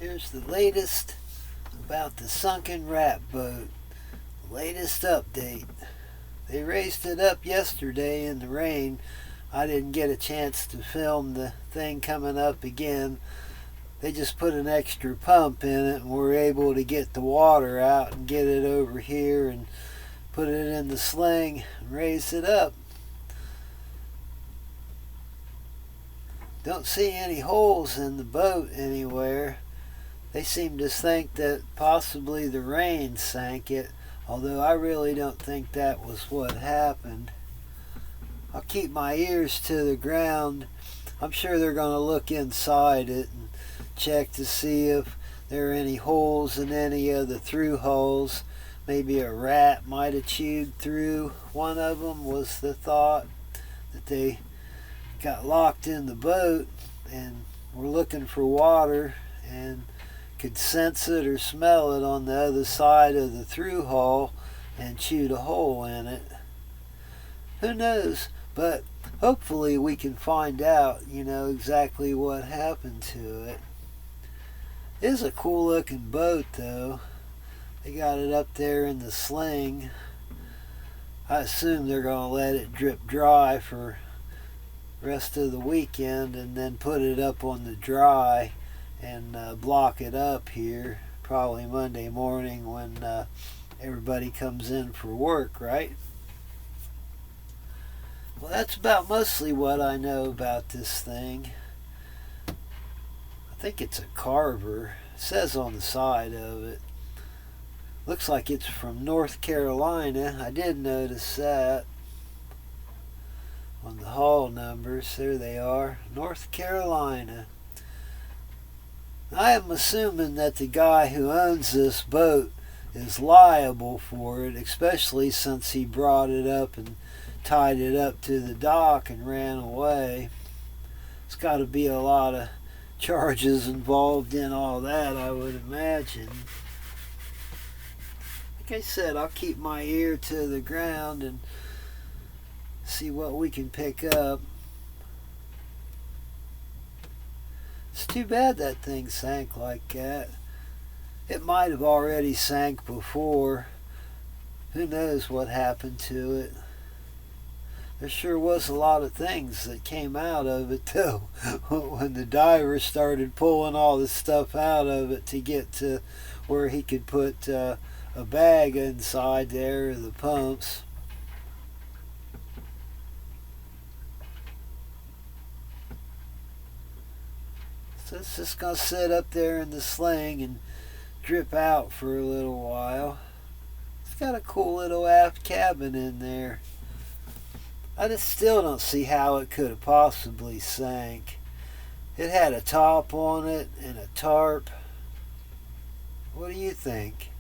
Here's the latest about the sunken rat boat. Latest update. They raised it up yesterday in the rain. I didn't get a chance to film the thing coming up again. They just put an extra pump in it and were able to get the water out and get it over here and put it in the sling and raise it up. Don't see any holes in the boat anywhere. They seem to think that possibly the rain sank it, although I really don't think that was what happened. I'll keep my ears to the ground. I'm sure they're going to look inside it and check to see if there are any holes in any of the through holes. Maybe a rat might have chewed through one of them, was the thought, that they got locked in the boat and were looking for water and could sense it or smell it on the other side of the through hole and chewed a hole in it. Who knows? But hopefully we can find out, exactly what happened to it. It is a cool looking boat though. They got it up there in the sling. I assume they're going to let it drip dry for the rest of the weekend and then put it up on the dry and block it up here probably Monday morning when everybody comes in for work, right? Well, that's about mostly what I know about this thing. I think it's a carver. It says on the side of it. Looks like it's from North Carolina. I did notice that on the hull numbers. There they are. North Carolina. I am assuming that the guy who owns this boat is liable for it, especially since he brought it up and tied it up to the dock and ran away. It's got to be a lot of charges involved in all that, I would imagine. Like I said, I'll keep my ear to the ground and see what we can pick up. It's too bad that thing sank like that. It might have already sank before. Who knows what happened to it. There sure was a lot of things that came out of it though when the diver started pulling all the stuff out of it to get to where he could put a bag inside there of the pumps. So it's just going to sit up there in the sling and drip out for a little while. It's got a cool little aft cabin in there. I just still don't see how it could have possibly sank. It had a top on it and a tarp. What do you think?